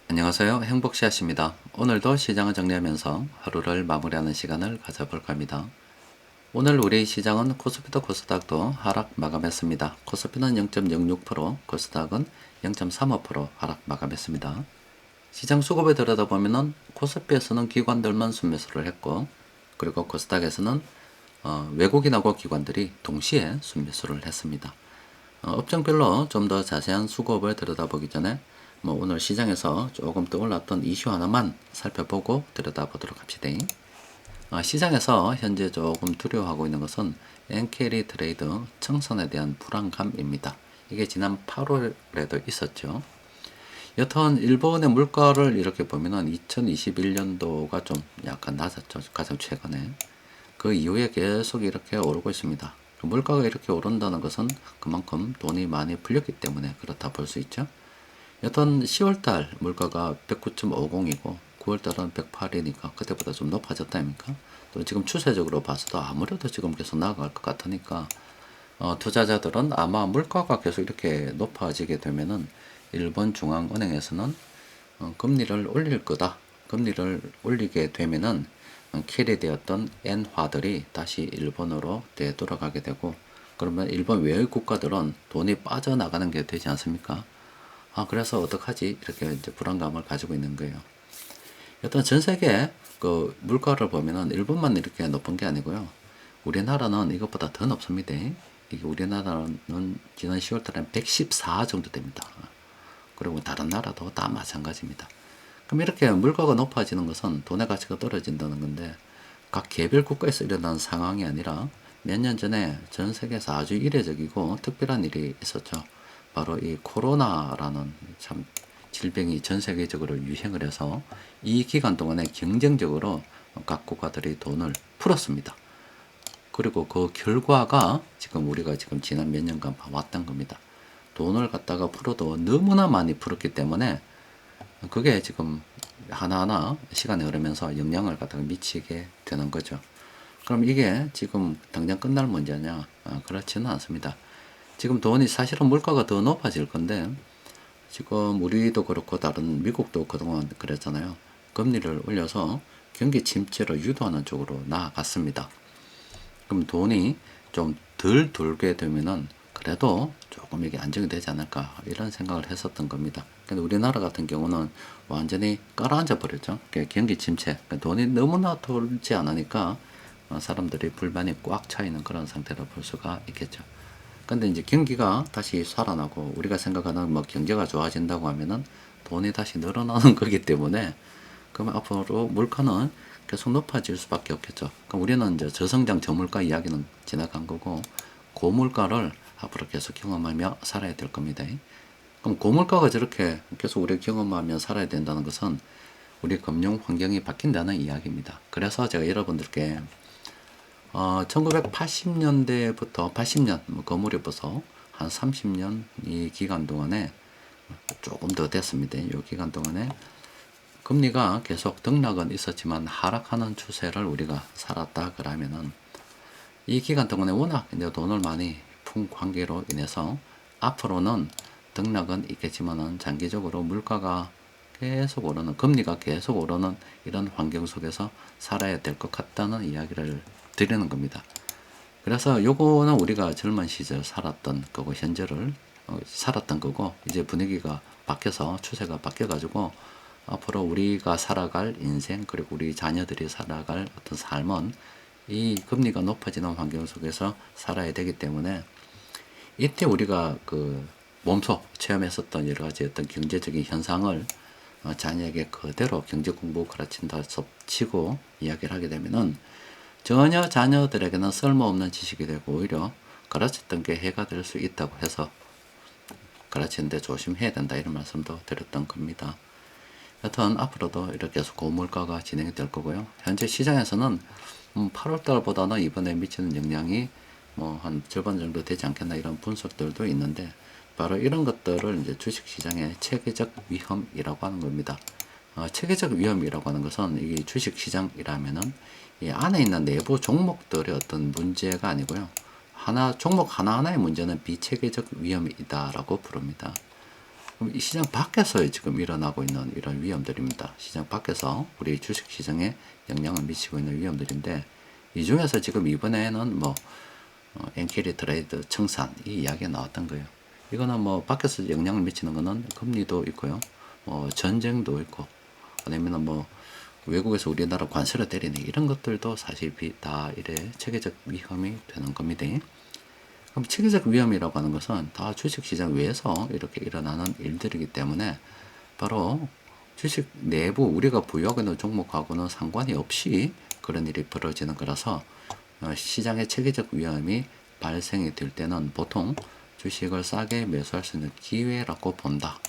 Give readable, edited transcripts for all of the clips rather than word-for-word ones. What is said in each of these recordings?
안녕하세요. 행복씨앗입니다. 오늘도 시장을 정리하면서 하루를 마무리하는 시간을 가져볼까 합니다. 오늘 우리 시장은 코스피도 코스닥도 하락 마감했습니다. 코스피는 0.06%, 코스닥은 0.35% 하락 마감했습니다. 시장 수급을 들여다보면 코스피에서는 기관들만 순매수를 했고, 그리고 코스닥에서는 외국인하고 기관들이 동시에 순매수를 했습니다. 업종별로 좀 더 자세한 수급을 들여다보기 전에 오늘 시장에서 조금 떠올랐던 이슈 하나만 살펴보고 들여다보도록 합시다. 시장에서 현재 조금 두려워하고 있는 것은 엔캐리 트레이드 청산에 대한 불안감입니다. 이게 지난 8월에도 있었죠. 여튼 일본의 물가를 이렇게 보면은 2021년도가 좀 약간 낮았죠. 가장 최근에. 그 이후에 계속 이렇게 오르고 있습니다. 물가가 이렇게 오른다는 것은 그만큼 돈이 많이 풀렸기 때문에 그렇다 볼 수 있죠. 여튼 10월달 물가가 109.50이고 9월달은 108이니까 그때보다 좀 높아졌다니까. 또 지금 추세적으로 봐서도 아무래도 지금 계속 나아갈 것 같으니까 투자자들은 아마 물가가 계속 이렇게 높아지게 되면은 일본 중앙은행에서는 금리를 올릴 거다. 금리를 올리게 되면은 캐리되었던 엔화들이 다시 일본으로 되돌아가게 되고, 그러면 일본 외의 국가들은 돈이 빠져나가는 게 되지 않습니까? 그래서 어떡하지? 이렇게 이제 불안감을 가지고 있는 거예요. 여튼 전 세계 그 물가를 보면은 일본만 이렇게 높은 게 아니고요. 우리나라는 이것보다 더 높습니다. 이게 우리나라는 지난 10월 달에 114 정도 됩니다. 그리고 다른 나라도 다 마찬가지입니다. 그럼 이렇게 물가가 높아지는 것은 돈의 가치가 떨어진다는 건데, 각 개별 국가에서 일어난 상황이 아니라 몇 년 전에 전 세계에서 아주 이례적이고 특별한 일이 있었죠. 바로 이 코로나라는 참 질병이 전 세계적으로 유행을 해서 이 기간 동안에 경쟁적으로 각 국가들이 돈을 풀었습니다. 그리고 그 결과가 지금 우리가 지금 지난 몇 년간 봐왔던 겁니다. 돈을 갖다가 풀어도 너무나 많이 풀었기 때문에 그게 지금 하나하나 시간이 흐르면서 영향을 갖다가 미치게 되는 거죠. 그럼 이게 지금 당장 끝날 문제냐? 그렇지는 않습니다. 지금 돈이 사실은 물가가 더 높아질 건데, 지금 우리도 그렇고 다른 미국도 그동안 그랬잖아요. 금리를 올려서 경기 침체를 유도하는 쪽으로 나아갔습니다. 그럼 돈이 좀 덜 돌게 되면은 그래도 조금 이게 안정이 되지 않을까 이런 생각을 했었던 겁니다. 근데 우리나라 같은 경우는 완전히 깔아앉아 버렸죠. 경기 침체, 돈이 너무나 돌지 않으니까 사람들이 불만이 꽉 차 있는 그런 상태로 볼 수가 있겠죠. 근데 이제 경기가 다시 살아나고 우리가 생각하는 뭐 경제가 좋아진다고 하면은 돈이 다시 늘어나는 거기 때문에, 그러면 앞으로 물가는 계속 높아질 수밖에 없겠죠. 그럼 우리는 이제 저성장 저물가 이야기는 지나간 거고, 고물가를 앞으로 계속 경험하며 살아야 될 겁니다. 그럼 고물가가 저렇게 계속 우리가 경험하며 살아야 된다는 것은 우리 금융 환경이 바뀐다는 이야기입니다. 그래서 제가 여러분들께 1980년대부터 80년 그 무렵부터 한 30년 이 기간 동안에 조금 더 됐습니다. 이 기간 동안에 금리가 계속 등락은 있었지만 하락하는 추세를 우리가 살았다 그러면은 이 기간 동안에 워낙 이제 돈을 많이 푼 관계로 인해서 앞으로는 등락은 있겠지만은 장기적으로 물가가 계속 오르는, 금리가 계속 오르는 이런 환경 속에서 살아야 될 것 같다는 이야기를 드리는 겁니다. 그래서 요거는 우리가 젊은 시절 살았던 거고, 현재를 살았던 거고, 이제 분위기가 바뀌어서 추세가 바뀌어가지고 앞으로 우리가 살아갈 인생, 그리고 우리 자녀들이 살아갈 어떤 삶은 이 금리가 높아지는 환경 속에서 살아야 되기 때문에, 이때 우리가 그 몸소 체험했었던 여러 가지 어떤 경제적인 현상을 자녀에게 그대로 경제 공부 가르친다 치고 이야기를 하게 되면은 전혀 자녀들에게는 쓸모없는 지식이 되고 오히려 가르쳤던 게 해가 될 수 있다고 해서 가르치는데 조심해야 된다 이런 말씀도 드렸던 겁니다. 여튼 앞으로도 이렇게 해서 고물가가 진행이 될 거고요. 현재 시장에서는 8월 달보다는 이번에 미치는 영향이 뭐 한 절반 정도 되지 않겠나 이런 분석들도 있는데, 바로 이런 것들을 이제 주식시장의 체계적 위험이라고 하는 겁니다. 체계적 위험이라고 하는 것은 이 주식시장이라면은 이 안에 있는 내부 종목들의 어떤 문제가 아니고요. 종목 하나하나의 문제는 비체계적 위험이다라고 부릅니다. 그럼 이 시장 밖에서 지금 일어나고 있는 이런 위험들입니다. 시장 밖에서 우리 주식 시장에 영향을 미치고 있는 위험들인데, 이 중에서 지금 이번에는 뭐 엔캐리 트레이드 청산 이 이야기가 나왔던 거예요. 이거는 뭐 밖에서 영향을 미치는 거는 금리도 있고요, 전쟁도 있고, 아니면 뭐 외국에서 우리나라 관세를 때리는 이런 것들도 사실 다 이래 체계적 위험이 되는 겁니다. 그럼 체계적 위험이라고 하는 것은 다 주식시장 외에서 이렇게 일어나는 일들이기 때문에 바로 주식 내부 우리가 보유하고 있는 종목하고는 상관이 없이 그런 일이 벌어지는 거라서 시장의 체계적 위험이 발생이 될 때는 보통 주식을 싸게 매수할 수 있는 기회라고 본다.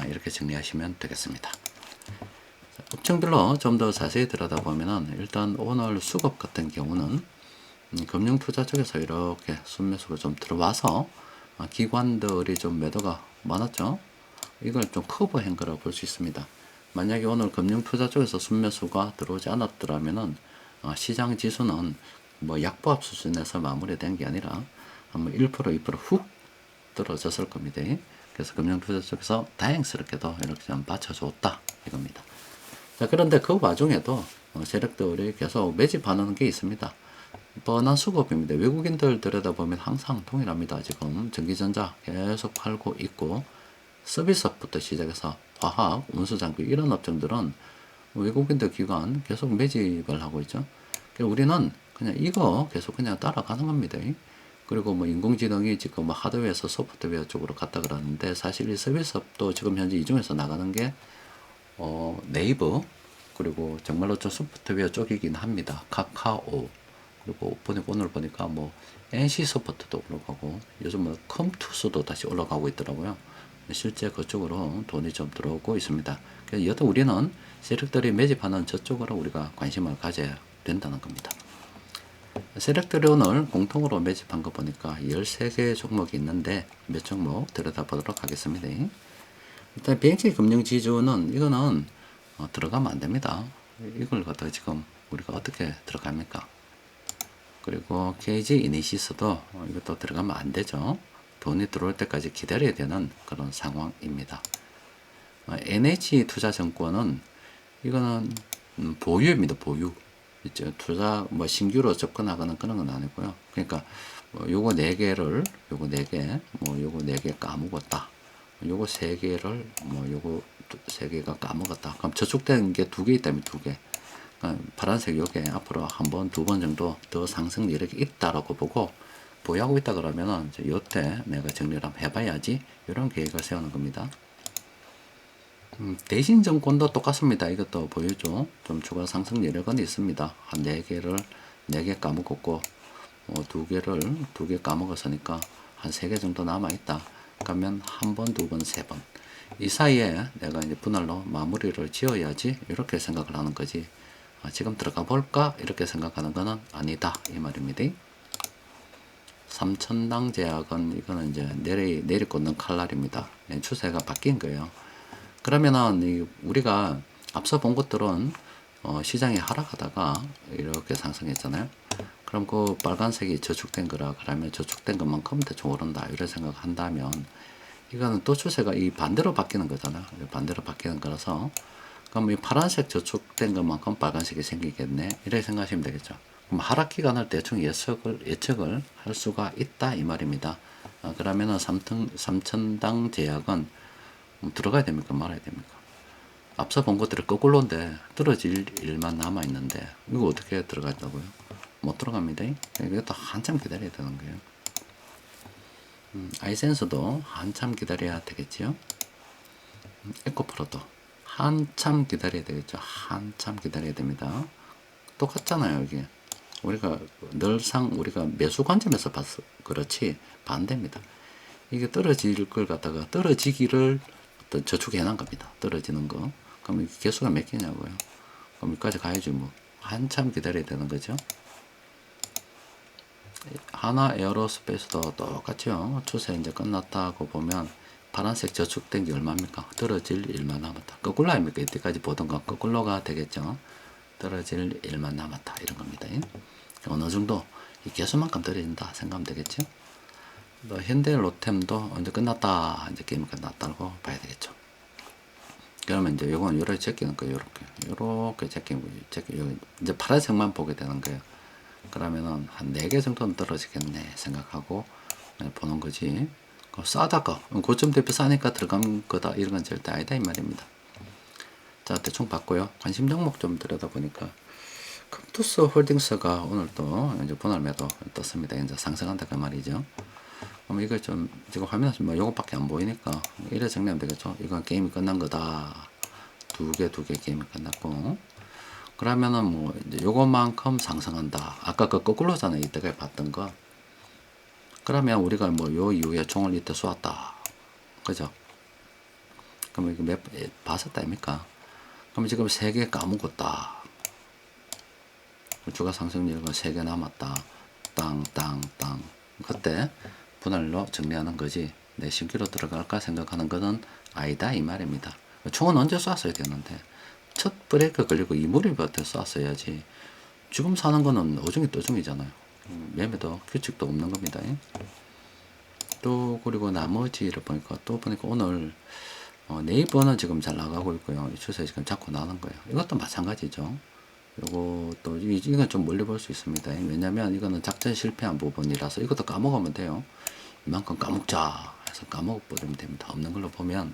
이렇게 정리하시면 되겠습니다. 업종별로 좀 더 자세히 들여다보면은 일단 오늘 수급 같은 경우는 금융투자 쪽에서 이렇게 순매수가 좀 들어와서 기관들이 좀 매도가 많았죠. 이걸 좀 커버한 거라고 볼 수 있습니다. 만약에 오늘 금융투자 쪽에서 순매수가 들어오지 않았더라면은 시장 지수는 뭐 약보합 수준에서 마무리된 게 아니라 한 1%, 2%훅 떨어졌을 겁니다. 그래서 금융투자 쪽에서 다행스럽게도 이렇게 좀 받쳐줬다 이겁니다. 자, 그런데 그 와중에도 세력들이 계속 매집하는 게 있습니다. 뻔한 수급입니다. 외국인들 들여다보면 항상 동일합니다. 지금 전기전자 계속 팔고 있고, 서비스업부터 시작해서 화학, 운수장비 이런 업종들은 외국인들 기관 계속 매집을 하고 있죠. 우리는 그냥 이거 계속 그냥 따라가는 겁니다. 그리고 뭐 인공지능이 지금 뭐 하드웨어에서 소프트웨어 쪽으로 갔다 그러는데, 사실 이 서비스업도 지금 현재 이 중에서 나가는 게 네이버, 그리고 정말로 저 소프트웨어 쪽이긴 합니다. 카카오, 그리고 오늘 보니까 뭐 NC소프트도 올라가고, 요즘 뭐 컴투스도 다시 올라가고 있더라고요. 실제 그쪽으로 돈이 좀 들어오고 있습니다. 그래서 여튼 우리는 세력들이 매집하는 저쪽으로 우리가 관심을 가져야 된다는 겁니다. 세력들이 오늘 공통으로 매집한 거 보니까 13개 종목이 있는데 몇 종목 들여다보도록 하겠습니다. 일단 비행기 금융지주는 이거는 들어가면 안 됩니다. 이걸 갖다 지금 우리가 어떻게 들어갑니까? 그리고 KG 이니시스도 이것도 들어가면 안 되죠. 돈이 들어올 때까지 기다려야 되는 그런 상황입니다. NH투자증권은 이거는 보유입니다. 보유. 투자 뭐 신규로 접근하거나 그런 건 아니고요. 그러니까 요거 4개를 요거 4개 뭐 요거 4개 까먹었다. 요거 3개를 뭐 요거 3개가 까먹었다. 그럼 저축된 게 2개 있다면 2개. 그러니까 파란색 요게 앞으로 한 번, 2번 정도 더 상승 이력이 있다라고 보고 보유하고 있다 그러면은 요때 내가 정리를 한번 해봐야지, 이런 계획을 세우는 겁니다. 대신증권도 똑같습니다. 이것도 보유죠. 좀 추가 상승 여력은 있습니다. 한 4개 까먹었고, 2개 까먹었으니까 한 3개 정도 남아있다. 그러면 한 번, 2번, 3번. 이 사이에 내가 이제 분할로 마무리를 지어야지, 이렇게 생각을 하는 거지. 지금 들어가 볼까? 이렇게 생각하는 거는 아니다. 이 말입니다. 삼천당 제약은 이거는 이제 내리꽂는 칼날입니다. 추세가 바뀐 거예요. 그러면은 우리가 앞서 본 것들은 시장이 하락하다가 이렇게 상승했잖아요. 그럼 그 빨간색이 저축된 거라 그러면 저축된 것만큼 대충 오른다 이런 생각을 한다면, 이거는 또 추세가 이 반대로 바뀌는 거잖아요. 반대로 바뀌는 거라서 그럼 이 파란색 저축된 것만큼 빨간색이 생기겠네 이렇게 생각하시면 되겠죠. 그럼 하락 기간을 대충 예측을 할 수가 있다 이 말입니다. 그러면은 삼천당 제약은 들어가야 됩니까 말아야 됩니까? 앞서 본 것들이 거꾸로인데 떨어질 일만 남아 있는데 이거 어떻게 들어간다고요? 못 들어갑니다. 이것도 한참 기다려야 되는 거예요. 아이센스도 한참 기다려야 되겠지요. 에코프로도 한참 기다려야 되겠죠. 한참 기다려야 됩니다. 똑같잖아요. 이게 우리가 늘상 우리가 매수 관점에서 봤어 그렇지 반대입니다. 이게 떨어질 걸 갖다가 떨어지기를 저축해 놓은 겁니다. 떨어지는 거. 그럼 개수가 몇 개냐고요. 그럼 여기까지 가야지 뭐. 한참 기다려야 되는 거죠. 하나 에어로스페이스도 똑같죠. 추세 이제 끝났다고 보면 파란색 저축된 게 얼마입니까? 떨어질 일만 남았다. 거꾸로 아닙니까? 이때까지 보던 건 거꾸로가 되겠죠. 떨어질 일만 남았다. 이런 겁니다. 어느 정도 이 개수만큼 떨어진다 생각하면 되겠죠. 또 현대 로템도 이제 끝났다. 이제 게임이 끝났다고 봐야 되겠죠. 그러면 이제 요건 이렇게 제끼는 거예요. 요렇게 제끼고, 이제 파란색만 보게 되는 거예요. 그러면은 한 4개 정도는 떨어지겠네 생각하고 보는 거지. 싸다가 고점 대비 싸니까 들어간 거다 이런 건 절대 아니다 이 말입니다. 자, 대충 봤고요. 관심 종목 좀 들여다보니까 컴투스 홀딩스가 오늘 또 이제 분할 매도 떴습니다. 이제 상승한다 그 말이죠. 그럼 이거 좀 지금 화면에서 뭐 요것밖에 안 보이니까 이래 정리하면 되겠죠. 이건 게임이 끝난 거다. 두 개 게임이 끝났고. 그러면은 뭐 이제 요것만큼 상승한다. 아까 그 거꾸로잖아요. 이때가 봤던 거. 그러면 우리가 뭐 요 이후에 총을 이때 쏘았다. 그죠? 그럼 이거 봤었다 아닙니까? 그럼 지금 3개 까먹었다. 주가 상승률은 3개 남았다. 땅. 그때 분할로 정리하는 거지. 내 신규로 들어갈까 생각하는 거는 아니다 이 말입니다. 총은 언제 쐈어야 되는데 첫 브레이크 걸리고 이무리부터 쐈어야지. 지금 사는 거는 어중이 떠중이잖아요. 매매도 규칙도 없는 겁니다. 또 그리고 나머지를 보니까 오늘 네이버는 지금 잘 나가고 있고요. 이 추세 지금 자꾸 나는 거예요. 이것도 마찬가지죠. 요거 또 이건 좀 멀리 볼 수 있습니다. 왜냐면 이거는 작전 실패한 부분이라서 이것도 까먹으면 돼요. 이만큼 까먹자 해서 까먹어버리면 됩니다. 없는 걸로 보면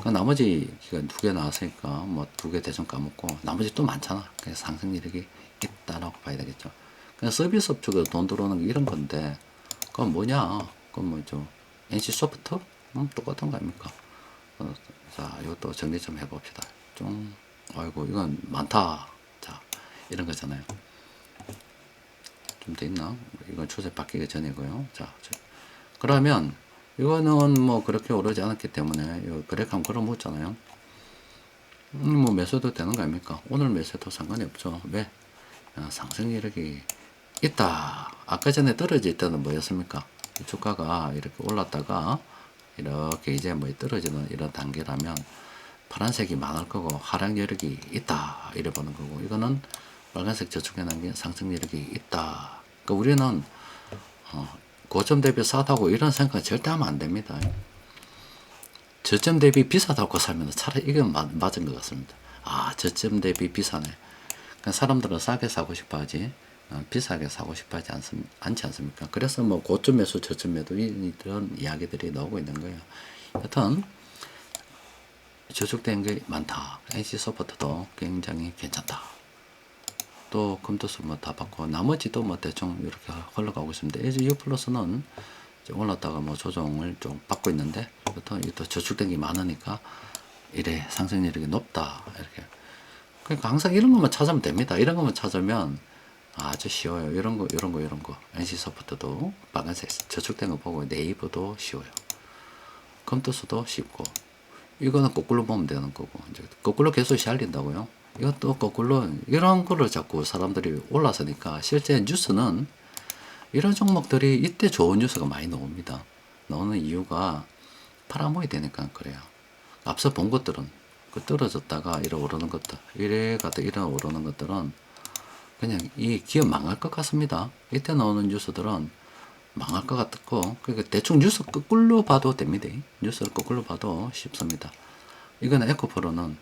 그 나머지 기간 2개 나왔으니까 뭐 2개 대충 까먹고 나머지 또 많잖아. 그래서 상승 이력이 있다라고 봐야 되겠죠. 그냥 서비스 업쪽에 돈 들어오는 게 이런 건데 그건 뭐냐? 그건 뭐죠? NC 소프트? 똑같은 거 아닙니까? 자, 이것도 정리 좀 해봅시다. 아이고, 이건 많다. 자, 이런 거잖아요. 좀 더 있나? 이건 추세 바뀌기 전이고요. 자, 그러면, 이거는 뭐 그렇게 오르지 않았기 때문에, 이 그래프 한번 걸어놓잖아요. 뭐 매수도 되는 거 아닙니까? 오늘 매수도 상관이 없죠. 왜? 상승 이력이 있다. 아까 전에 떨어질 때는 뭐였습니까? 주가가 이렇게 올랐다가 이렇게 이제 뭐 떨어지는 이런 단계라면 파란색이 많을 거고 하락 여력이 있다 이래 보는 거고 이거는 빨간색 저축해 놓은 상승 여력이 있다. 그러니까 우리는 고점 대비 싸다고 이런 생각 절대 하면 안 됩니다. 저점 대비 비싸다고 살면 차라리 이건 맞은 것 같습니다. 아, 저점 대비 비싸네. 그러니까 사람들은 싸게 사고 싶어 하지 비싸게 사고 싶어 하지 않지 않습니까? 그래서 뭐 고점 매수 저점 매도 이런 이야기들이 나오고 있는 거예요. 여튼 저축된 게 많다. NC 소프트도 굉장히 괜찮다. 또 컴투스 뭐 다 받고 나머지도 뭐 대충 이렇게 흘러가고 있습니다. LG U+는 올랐다가 뭐 조정을 좀 받고 있는데 여튼 또 저축된 게 많으니까 이래 상승률이 높다 이렇게. 그러니까 항상 이런 것만 찾으면 됩니다. 이런 것만 찾으면 아주 쉬워요. 이런 거. NC 소프트도 빨간색 저축된 거 보고 네이버도 쉬워요. 컴투스도 쉽고. 이거는 거꾸로 보면 되는 거고. 이제 거꾸로 계속 시알린다고요. 이것도 거꾸로 이런 거를 자꾸 사람들이 올라서니까 실제 뉴스는 이런 종목들이 이때 좋은 뉴스가 많이 나옵니다. 나오는 이유가 팔아먹이 되니까 그래요. 앞서 본 것들은 그 떨어졌다가 이래 오르는 것들, 이래 오르는 것들은 그냥 이 기업 망할 것 같습니다. 이때 나오는 뉴스들은 망할 것 같고, 그러니까 대충 뉴스 거꾸로 봐도 됩니다. 뉴스를 거꾸로 봐도 쉽습니다. 이거는 에코프로는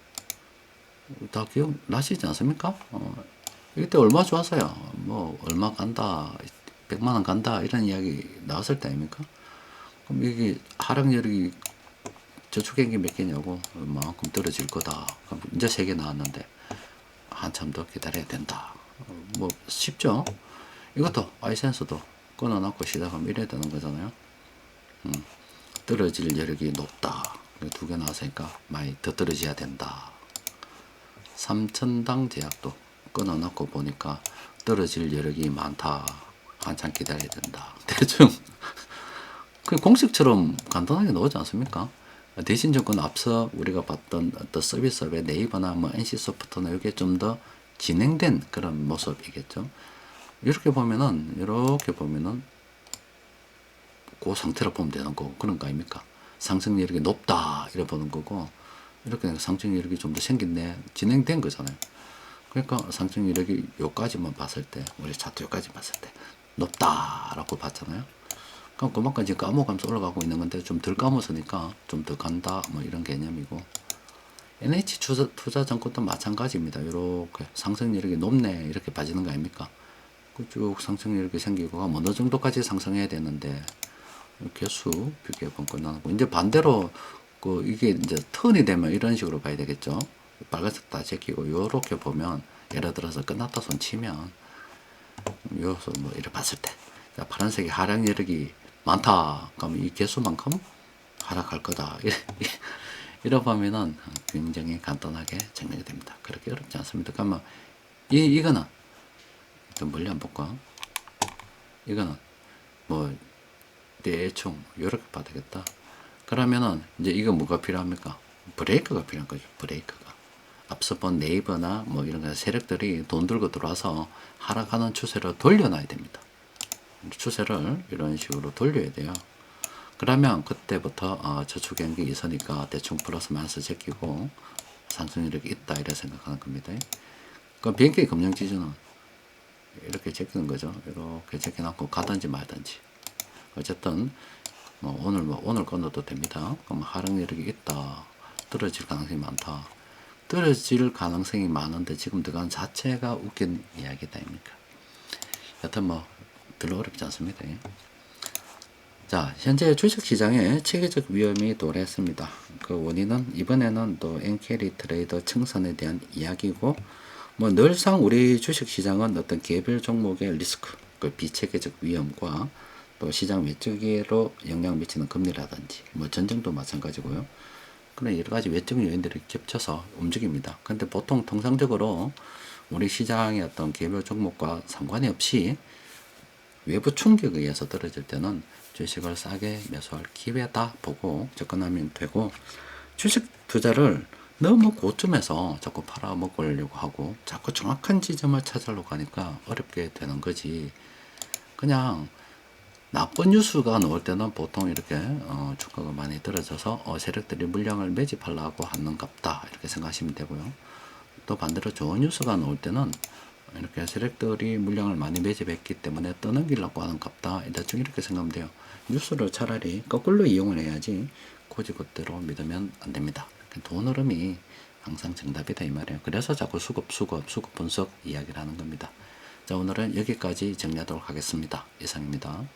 다 기억나시지 않습니까? 이때 얼마 좋았어요. 뭐, 얼마 간다, 100만원 간다, 이런 이야기 나왔을 때 아닙니까? 그럼 이게 하락률이 저축한 게 몇 개냐고, 얼마만큼 떨어질 거다. 그럼 이제 3개 나왔는데, 한참 더 기다려야 된다. 뭐 쉽죠. 이것도 아이센스도 끊어놓고 시작하면 이래야 되는 거잖아요. 떨어질 여력이 높다. 2개 나왔으니까 많이 더 떨어져야 된다. 삼천당 제약도 끊어놓고 보니까 떨어질 여력이 많다. 한참 기다려야 된다. 대충 그 공식처럼 간단하게 나오지 않습니까? 대신 조건 앞서 우리가 봤던 어떤 서비스업의 네이버나 뭐 NC소프트나 이게 좀 더 진행된 그런 모습이겠죠. 이렇게 보면은 그 상태로 보면 되는 거고 그런 거 아닙니까? 상승률이 높다 이래 보는 거고 이렇게 상승률이 좀 더 생긴데 진행된 거잖아요. 그러니까 상승률이 요까지만 봤을 때 우리 차트 요까지 봤을 때 높다라고 봤잖아요. 그럼 그만큼 지금 까먹으면서 올라가고 있는 건데 좀 덜 까먹었으니까 좀 더 간다 뭐 이런 개념이고, NH 투자증권도 마찬가지입니다. 이렇게 상승률이 높네 이렇게 빠지는 거 아닙니까? 쭉 상승률이 이렇게 생기고 어느 정도까지 상승해야 되는데 개수 비교해본 끝나고, 이제 반대로 이게 이제 턴이 되면 이런 식으로 봐야 되겠죠. 빨간색 다 제끼고 요렇게 보면, 예를 들어서 끝났다 손 치면 요서 뭐 이렇게 봤을 때 파란색이 하락 여력이 많다 그러면 이 개수만큼 하락할 거다 이러 보면은 굉장히 간단하게 정리가 됩니다. 그렇게 어렵지 않습니다. 그러면 이거는 좀 멀리 한번 볼까? 이거는 뭐 대충 이렇게 봐야 되겠다. 그러면은 이제 이거 뭐가 필요합니까? 브레이크가 필요한 거죠. 브레이크가. 앞서 본 네이버나 뭐 이런 거 세력들이 돈 들고 들어와서 하락하는 추세를 돌려놔야 됩니다. 추세를 이런 식으로 돌려야 돼요. 그러면 그때부터 저축 연기 있으니까 대충 플러스 마이너스 제끼고 상승률이 있다 이렇게 생각하는 겁니다. 그럼 비행기 금융 지수는 이렇게 제끼는 거죠. 이렇게 제껴놓고 가든지 말든지. 어쨌든 오늘 건너도 됩니다. 그럼 하락률이 있다. 떨어질 가능성이 많다. 떨어질 가능성이 많은데 지금 들어간 자체가 웃긴 이야기다 아닙니까? 여튼 별로 어렵지 않습니다. 자, 현재 주식시장에 체계적 위험이 도래했습니다. 그 원인은 이번에는 또 엔캐리 트레이더 청산에 대한 이야기고, 늘상 우리 주식시장은 어떤 개별 종목의 리스크, 그 비체계적 위험과 또 시장 외적으로 영향을 미치는 금리라든지 전쟁도 마찬가지고요. 그런 여러 가지 외적 요인들이 겹쳐서 움직입니다. 근데 보통 통상적으로 우리 시장의 어떤 개별 종목과 상관이 없이 외부 충격에 의해서 떨어질 때는 주식을 싸게 매수할 기회다 보고 접근하면 되고, 주식 투자를 너무 고점에서 자꾸 팔아먹으려고 하고 자꾸 정확한 지점을 찾으려고 하니까 어렵게 되는 거지. 그냥 나쁜 뉴스가 나올 때는 보통 이렇게 주가가 많이 떨어져서 세력들이 물량을 매집하려고 하는갑다 이렇게 생각하시면 되고요. 또 반대로 좋은 뉴스가 나올 때는 이렇게 세력들이 물량을 많이 매집했기 때문에 떠넘기려고 하는갑다 대충 이렇게 생각하면 돼요. 뉴스를 차라리 거꾸로 이용을 해야지 고지것대로 믿으면 안 됩니다. 돈 흐름이 항상 정답이다 이 말이에요. 그래서 자꾸 수급 분석 이야기를 하는 겁니다. 자, 오늘은 여기까지 정리하도록 하겠습니다. 이상입니다.